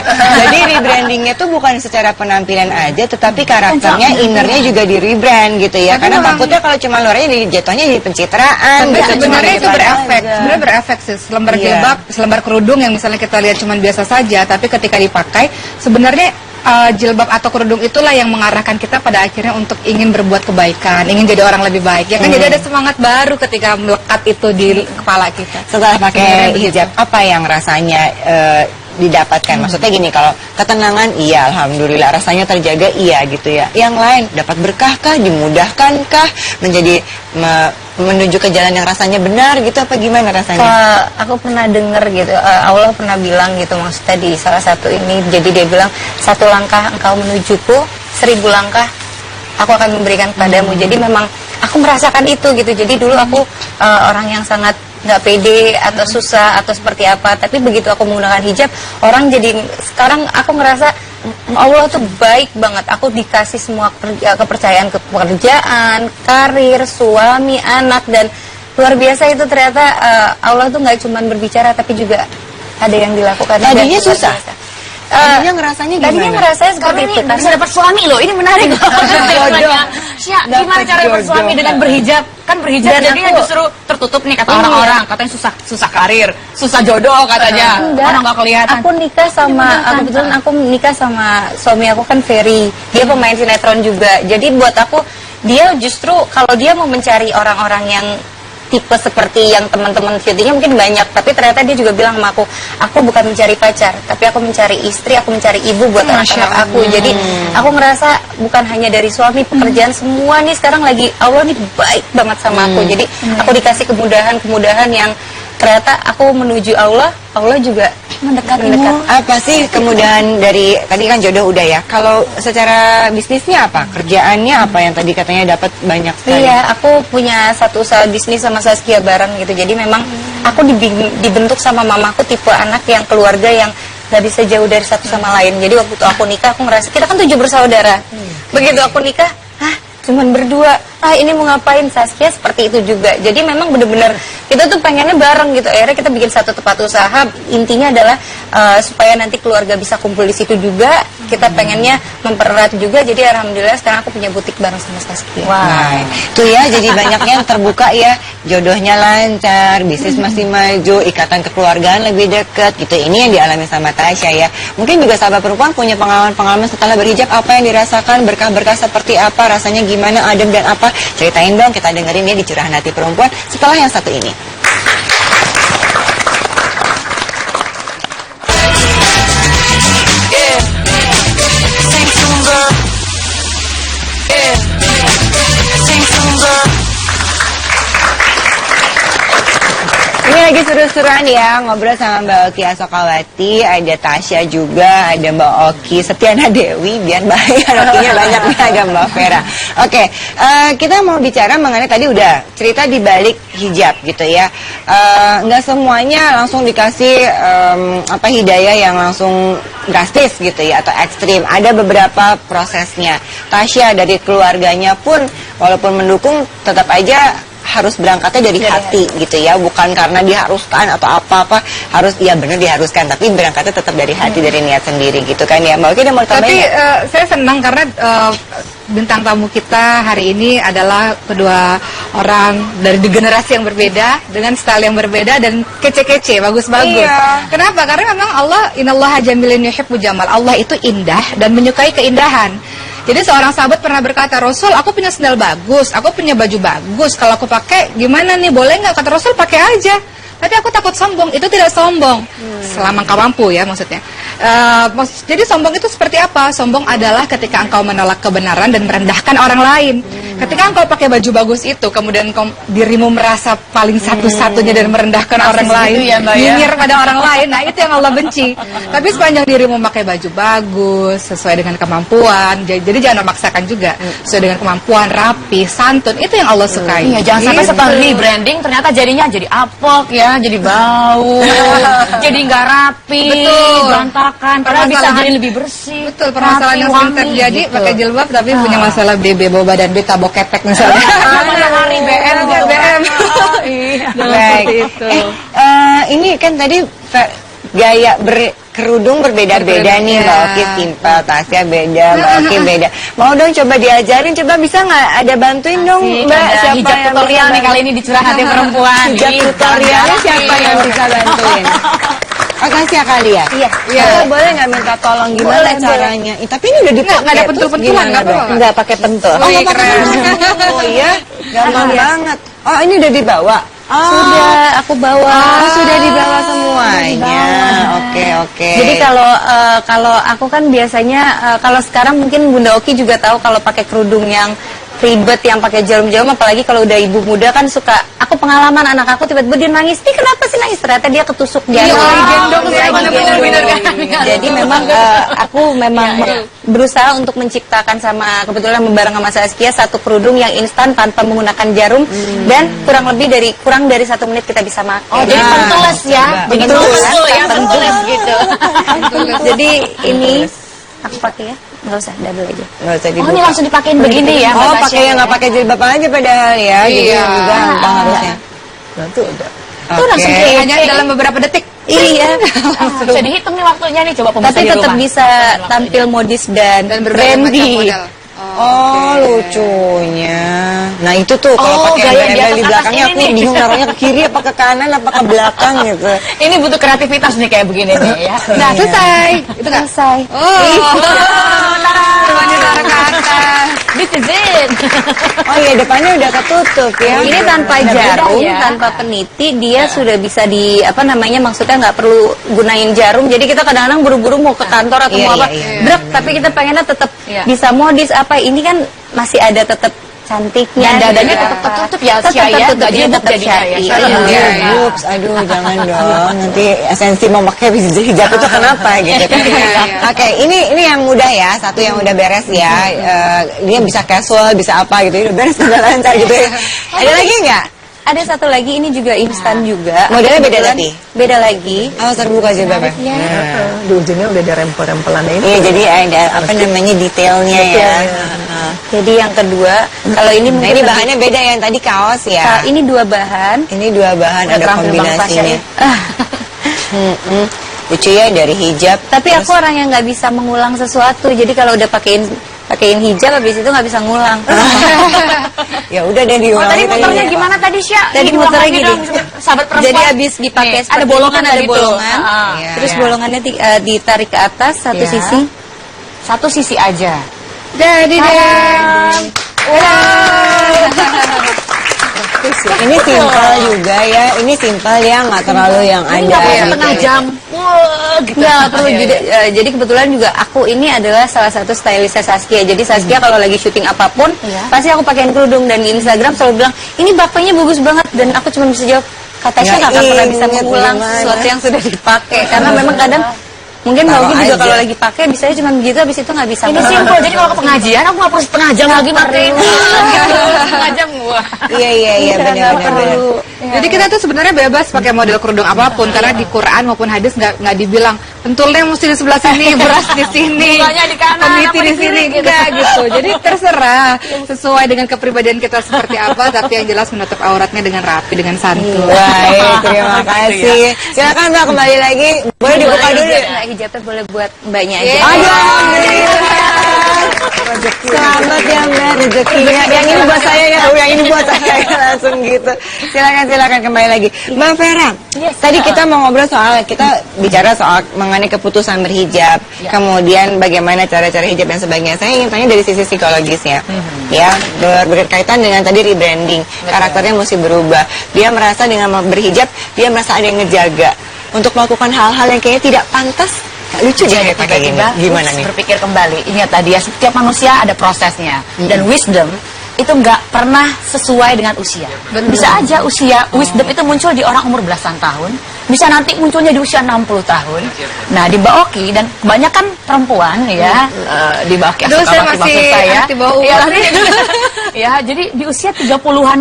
jadi rebrandingnya tuh bukan secara penampilan aja, tetapi karakternya, innernya juga di rebrand gitu ya. Tapi Karena memang- takutnya kalau cuma luarnya jatuhnya jadi pencitraan. Tapi gitu, cuma sebenarnya itu gitu berefek, aja. sebenarnya berefek sih. Selembar Iya. jilbab, selembar kerudung yang misalnya kita lihat cuma biasa saja, tapi ketika dipakai, sebenarnya jilbab atau kerudung itulah yang mengarahkan kita pada akhirnya untuk ingin berbuat kebaikan, ingin jadi orang lebih baik. Ya kan, jadi ada semangat baru ketika melekat itu di kepala kita. Setelah pakai Sebenarnya hijab, apa yang rasanya didapatkan? Maksudnya gini, kalau ketenangan iya, alhamdulillah, rasanya terjaga iya gitu ya. Yang lain dapat berkah kah, dimudahkan kah, menjadi menuju ke jalan yang rasanya benar gitu, apa gimana rasanya? Kalau aku pernah dengar gitu, Allah pernah bilang gitu, maksudnya di salah satu ini, jadi dia bilang, 1 langkah engkau menujuku, 1000 langkah aku akan memberikan kepadamu. Jadi memang aku merasakan itu gitu. Jadi dulu aku orang yang sangat nggak pede atau susah atau seperti apa, tapi begitu aku menggunakan hijab, orang jadi, sekarang aku ngerasa Allah tuh baik banget. Aku dikasih semua kepercayaan ke pekerjaan, karir, suami, anak, dan luar biasa itu ternyata Allah tuh nggak cuma berbicara tapi juga ada yang dilakukan. Tadinya Dan luar susah? biasa. Tadinya ngerasanya gimana? Tadinya ngerasanya seperti Karena itu ini karena bisa dapat suami loh, ini menarik. Jodoh. Sya, gimana Dapat cara dapat jodoh. suami dengan berhijab? Kan berhijab Dan jadinya aku- justru tertutup nih kata Iya. orang-orang, katanya susah karir, susah jodoh katanya. Enggak. Orang nggak kelihatan. Aku nikah sama, kebetulan aku nikah sama suami aku kan Ferry. Dia pemain sinetron juga. Jadi buat aku, dia justru kalau dia mau mencari orang-orang yang tipe seperti yang teman-teman syutingnya mungkin banyak, tapi ternyata dia juga bilang sama aku bukan mencari pacar, tapi aku mencari istri, aku mencari ibu buat anak-anak aku. Jadi aku ngerasa bukan hanya dari suami, pekerjaan semua nih sekarang lagi Allah nih baik banget sama aku. Jadi aku dikasih kemudahan-kemudahan yang ternyata aku menuju Allah, Allah juga mendekatimu. Apa sih kemudahan dari, tadi kan jodoh udah ya, kalau secara bisnisnya apa? Kerjaannya apa yang tadi katanya dapat banyak sekali? Iya, aku punya satu usaha bisnis sama Saskia bareng gitu. Jadi memang aku dibentuk sama mamaku tipe anak yang keluarga yang nggak bisa jauh dari satu sama lain. Jadi waktu itu aku nikah, aku ngerasa kita kan 7 bersaudara. Begitu aku nikah, cuman berdua. Ini mau ngapain? Saskia seperti itu juga. Jadi memang bener-bener kita tuh pengennya bareng gitu. Akhirnya kita bikin satu tempat usaha. Intinya adalah supaya nanti keluarga bisa kumpul di situ juga. Kita pengennya mempererat juga. Jadi alhamdulillah sekarang aku punya butik bareng sama Saskia. Nah, itu ya, jadi banyaknya yang terbuka ya, jodohnya lancar, bisnis masih maju, ikatan kekeluargaan lebih dekat gitu. Ini yang dialami sama Tasya ya. Mungkin juga sahabat perempuan punya pengalaman-pengalaman setelah berhijab, apa yang dirasakan, berkah-berkah seperti apa, rasanya gimana, adem dan apa. Ceritain dong, kita dengerin ya di Curahan Hati Perempuan setelah yang satu ini. Ini lagi seru-seruan ya, ngobrol sama Mbak Oki Asokawati, ada Tasya juga, ada Mbak Oki Setiana Dewi, biar bahaya Okinya banyak nih, ada Mbak Vera. Oke, kita mau bicara mengenai tadi udah cerita di balik hijab gitu ya. Nggak semuanya langsung dikasih hidayah yang langsung drastis gitu ya atau ekstrim. Ada beberapa prosesnya. Tasya dari keluarganya pun walaupun mendukung tetap aja harus berangkatnya dari hati gitu ya, bukan karena diharuskan atau apa-apa, harus ya benar diharuskan, tapi berangkatnya tetap dari hati, dari niat sendiri gitu kan ya. Mbak Oki udah mau tambahin Tapi nggak? saya senang karena bintang tamu kita hari ini adalah kedua orang dari generasi yang berbeda dengan style yang berbeda dan kece-kece, bagus-bagus. Iya. Kenapa? Karena memang Allah, innallaha jamilun yuhibbul jamal. Allah itu indah dan menyukai keindahan. Jadi seorang sahabat pernah berkata, Rasul, aku punya sandal bagus, aku punya baju bagus, kalau aku pakai gimana nih, boleh nggak? Kata Rasul, pakai aja. Tapi aku takut sombong. Itu tidak sombong selama engkau mampu ya maksudnya. Jadi sombong itu seperti apa? Sombong adalah ketika engkau menolak kebenaran dan merendahkan orang lain. Ketika engkau pakai baju bagus itu, kemudian dirimu merasa paling satu-satunya dan merendahkan orang lain, gitu ya, Mbak, ya? nyinyir pada orang lain, nah itu yang Allah benci. Tapi sepanjang dirimu pakai baju bagus, sesuai dengan kemampuan, jadi jangan memaksakan juga, sesuai dengan kemampuan, rapi, santun, itu yang Allah sukai. Iya, jangan sampai Gitu. setelah rebranding ternyata jadinya jadi apok ya, jadi bau, jadi nggak rapi, Betul. berantakan. Padahal bisa Permasalahan- jadi lebih bersih. Betul, permasalahan yang sering wangi, terjadi gitu. pakai jilbab tapi punya masalah BB, bau badan, beta, bau ketek misalnya. Pada hari BM, BM. Iya. Jangan Baik. seperti itu. Ini kan tadi gaya kerudung berbeda-beda nih, Berbeda. Mbak Oki simpel, Tasya beda, Mbak Oki beda. Mau dong coba diajarin, coba bisa nggak ada bantuin dong, Mbak? Ada hijab yang tutorial bisa nih kali ini di Curah Hati Perempuan. Hijab Ih, tutorialnya Mbak siapa Oki. yang bisa bantuin? Oh, Tasya kali ya? Iya. Iya. Boleh nggak minta tolong gimana Boleh, caranya? Tapi ini udah dipakai. nggak ada pentul-pentulan, nggak apa-apa. Nggak pakai pentul. Wih, nggak pakai keren. pentul. Oh iya, gampang banget. Oh, ini udah dibawa? Oh. Sudah aku bawa. Oh, sudah dibawa semuanya. Oke. Jadi kalau aku kan biasanya kalau sekarang mungkin Bunda Oki juga tahu kalau pakai kerudung yang ribet, yang pakai jarum-jarum, apalagi kalau udah ibu muda kan suka. Aku pengalaman anak aku tiba-tiba dia nangis. Nih kenapa sih nangis? Ternyata dia ketusuk jarum. lagi gendong, Iya, lagi bener-bener gendong. kan. Jadi memang aku memang berusaha untuk menciptakan kebetulan bareng sama Saskia satu kerudung yang instan tanpa menggunakan jarum dan kurang dari 1 menit kita bisa pakai. Oh, jadi pentules ya. Bikin Pentules. pentul ya, Pentules. pentules gitu. Jadi ini aku pakai ya, nggak usah double aja. Nggak usah Oh, dibuka. ini langsung dipakein begini ya. Oh, Mbak Tasya, pakai yang nggak ya? pakai jilbab aja padahal ya. Jadi Iya. juga gampang harusnya. Nah, itu udah. Itu langsung Oke. kayak Hanya dalam beberapa detik. Iya. bisa dihitung nih waktunya nih, coba pemirsa Tapi di tetap rumah. bisa tampil modis dan berbagai macam trendy. model. Oh, lucunya. Nah, itu tuh kalau Oh, pakai gaya di embel-embel atas di belakangnya ini aku nih. bingung naruhnya ke kiri apa ke kanan apa ke belakang gitu. Ini butuh kreativitas nih kayak begini nih ya. Nah, selesai. Itu kan. Selesai. Oh. Cuma ditaruh ke atas. This is it. Oh iya, depannya udah ketutup ya. Ini tanpa Udah beda jarum, ya. tanpa peniti, dia sudah bisa maksudnya nggak perlu gunain jarum. Jadi kita kadang-kadang buru-buru mau ke kantor atau Iya, mau apa, iya, iya. brek, tapi kita pengennya tetap Iya. bisa modis apa. Ini kan masih ada tetap cantiknya. Dan dadanya gitu tetap tertutup ya, Tetap Sia, ya. tertutup, Nggak dia jilbab tetap jadinya ya, syari. Sia. Iya. Iya. Ups, aduh jangan dong. Nanti esensi mau pakai hijab itu kenapa gitu kan. Iya. Oke, ini yang mudah ya, satu yang udah beres ya. Dia bisa casual, bisa apa gitu. Udah beres udah lancar gitu ya. Ada lagi nggak? Ada satu lagi, ini juga instan juga. Modelnya beda Kebetulan tapi? Beda lagi. Oh, terbuka jilbabnya. Di ujungnya udah ada rempel-rempelannya ini. Iya, jadi ada apa namanya detailnya ya. Jadi yang kedua, kalau ini Nah, mungkin ini lebih- bahannya beda yang tadi kaos ya. Ini 2 bahan. Ini 2 bahan ada Terampil Bang kombinasinya. Tasya ya. Lucu ya dari hijab. Tapi aku orang yang nggak bisa mengulang sesuatu. Jadi kalau udah pakein hijab, habis itu nggak bisa ngulang. Ya udah deh Oh, diulangi tadi muternya ya. gimana tadi, Sya? Tadi Diulang muternya lagi gini. dong, sahabat perempuan. Jadi habis dipakai Nih, seperti ada bolongan ini, kan ada tadi tuh. bolongan. Iya, Terus iya. bolongannya ditarik ke atas satu Iya. sisi. Satu sisi aja. Jadi deh. Ini simpel juga ya. Ini simpel ya, nggak terlalu yang Ini ada. nggak perlu gitu. setengah jam. Wah, gitu. Nggak perlu jadi kebetulan juga aku ini adalah salah satu stylistnya Saskia. Jadi Saskia kalau lagi syuting apapun, Iya. pasti aku pakein kerudung, dan di Instagram selalu bilang ini bakpainya bagus banget, dan aku cuma bisa jawab kata Nggak Sya nggak akan pernah bisa inget mengulang gimana. sesuatu yang sudah dipakai, karena memang kadang mungkin Taruh Mbak Oki juga aja. kalau lagi pakai bisanya cuma begitu, habis itu nggak bisa Ini ngulang. simpel, jadi kalau ke pengajian aku nggak perlu setengah jam lagi matiin. Setengah jam, wah. Iya benar. Jadi kita tuh sebenarnya bebas pakai model kerudung apapun, karena di Quran maupun hadis nggak dibilang pentulnya mesti di sebelah sini, beras di sini, Bunganya di kanan, peniti apa di di sini, kiri, gitu. enggak gitu. Jadi terserah sesuai dengan kepribadian kita seperti apa, tapi yang jelas menutup auratnya dengan rapi, dengan santun. Baik, terima kasih. Silakan Mbak kembali lagi. Boleh dibuka dulu. Nggak, hijabnya boleh buat mbaknya aja. Aduh, alhamdulillah. Selamat ya Mbak rezekinya. Yang ini buat saya ya, yang ini buat saya ya, langsung gitu. Silakan kembali lagi. Mbak Vera, tadi kita mau ngobrol soal, kita bicara soal mengenai keputusan berhijab, kemudian bagaimana cara-cara hijab dan sebagainya. Saya ingin tanya dari sisi psikologisnya, ya berkaitan dengan tadi rebranding, karakternya mesti berubah. Dia merasa dengan berhijab, dia merasa ada yang ngejaga untuk melakukan hal-hal yang kayaknya tidak pantas Lucu deh Jadi pakai gini. tiba-tiba Gimana ups, nih? berpikir kembali. Ingat tadi ya, setiap manusia ada prosesnya. Dan wisdom itu nggak pernah sesuai dengan usia. Bisa aja usia wisdom itu muncul di orang umur belasan tahun, bisa nanti munculnya di usia 60 tahun. Nah, di Mbak Oki dan kebanyakan perempuan ya, di Mbak Oki Aduh, saya Asokawati masih maksud saya. anak di bawah Ya, umur. ya, jadi di usia 30-an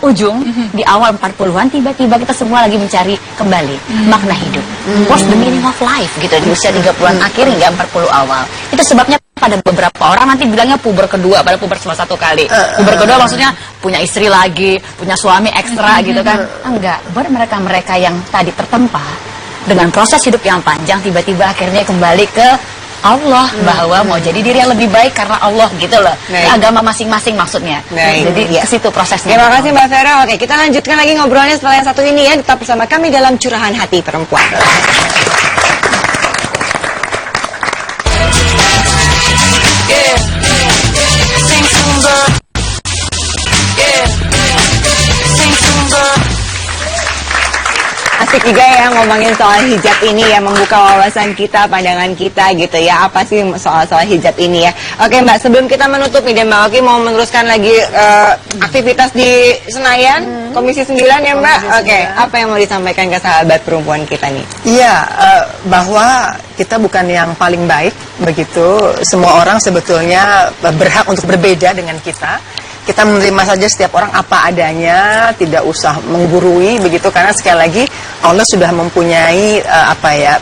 ujung, di awal 40-an tiba-tiba kita semua lagi mencari kembali makna hidup. What's the meaning of life gitu di usia 30-an akhir hingga 40 awal. Itu sebabnya pada beberapa orang nanti bilangnya puber kedua, pada puber cuma satu kali. Puber kedua maksudnya punya istri lagi, punya suami ekstra gitu kan. Enggak, buat mereka-mereka yang tadi tertempa dengan proses hidup yang panjang, tiba-tiba akhirnya kembali ke Allah, bahwa mau jadi diri yang lebih baik karena Allah gitu loh. Baik. Agama masing-masing maksudnya. Baik, Jadi iya. ke situ prosesnya. Terima kasih Mbak Vera. Oke, kita lanjutkan lagi ngobrolnya setelah yang satu ini ya. Tetap bersama kami dalam Curahan Hati Perempuan. Asik juga ya ngomongin soal hijab ini ya, membuka wawasan kita, pandangan kita gitu ya. Apa sih soal hijab ini ya? Oke Mbak, sebelum kita menutup nih dan Mbak Oki mau meneruskan lagi aktivitas di Senayan, Komisi 9 ya Mbak. Oke, apa yang mau disampaikan ke sahabat perempuan kita nih? Iya, bahwa kita bukan yang paling baik begitu. Semua orang sebetulnya berhak untuk berbeda dengan kita. Kita menerima saja setiap orang apa adanya, tidak usah menggurui begitu, karena sekali lagi Allah sudah mempunyai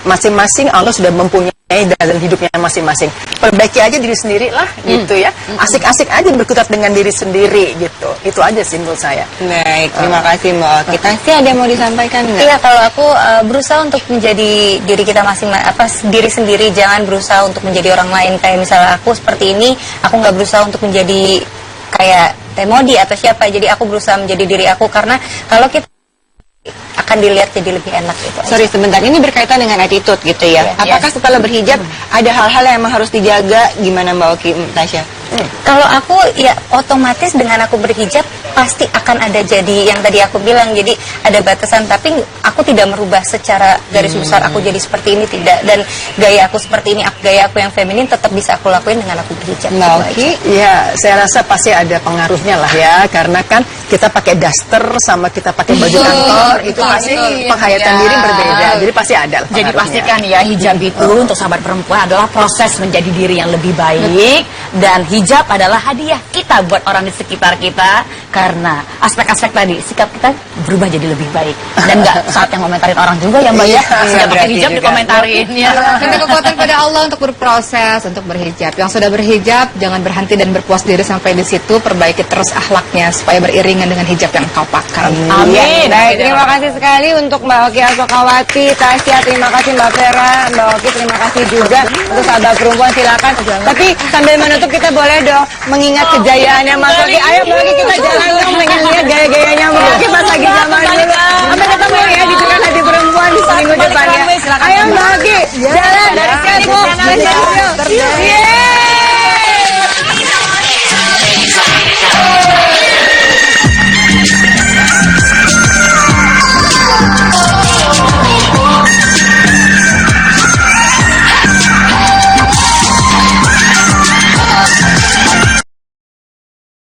masing-masing Allah sudah mempunyai dalam hidupnya masing-masing. Perbaiki aja diri sendiri lah gitu ya. Asik-asik aja berkutat dengan diri sendiri gitu. Itu aja sih menurut saya. Baik, terima kasih Mbak Oki. Kita ada yang mau disampaikan nggak? Iya, kalau aku berusaha untuk menjadi diri kita diri sendiri, jangan berusaha untuk menjadi orang lain. Kayak misalnya aku seperti ini, aku nggak berusaha untuk menjadi kayak Temodi atau siapa. Jadi aku berusaha menjadi diri aku, karena kalau kita akan dilihat jadi lebih enak gitu. Sorry sebentar, ini berkaitan dengan attitude gitu ya. Iya, Apakah setelah berhijab ada hal-hal yang emang harus dijaga? Gimana Mbak Oki, Tasya? Kalau aku ya otomatis dengan aku berhijab pasti akan ada jadi yang tadi aku bilang, jadi ada batasan, tapi aku tidak merubah secara garis besar aku jadi seperti ini, tidak. Dan gaya aku seperti ini, gaya aku yang feminin tetap bisa aku lakuin dengan aku berhijab. Mbak Oki? Ya, saya rasa pasti ada pengaruhnya lah ya, karena kan kita pakai daster sama kita pakai baju kantor itu pasti penghayatan diri berbeda, jadi pasti ada lah Jadi pengaruhnya. pastikan ya, hijab itu untuk sahabat perempuan adalah proses menjadi diri yang lebih baik, dan hijab adalah hadiah kita buat orang di sekitar kita, karena aspek-aspek tadi sikap kita berubah jadi lebih baik, dan nggak saat yang komentarin orang juga ya Mbak ya, Iya, sudah pakai berarti hijab juga. dikomentarin ya. Minta kekuatan pada Allah untuk berproses, untuk berhijab. Yang sudah berhijab, jangan berhenti dan berpuas diri sampai di situ. Perbaiki terus akhlaknya supaya beriringan dengan hijab yang kau pakai. Amin. Baik, terima kasih sekali untuk Mbak Oki Asokawati, Tasya, terima kasih Mbak Vera, Mbak Oki, terima kasih juga untuk sahabat perempuan, silakan. Tapi sambil menutup kita boleh dong mengingat kejayaannya Mas Oki. Ayo Mbak Oki kita jalan dong, pengen lihat gaya-gayanya Mbak Oki pas lagi zaman dulu. Sampai ketemu ya di Curahan Hati Perempuan di minggu depan ya. Ayo Mbak Oki, jalan. Let's go. Yeay.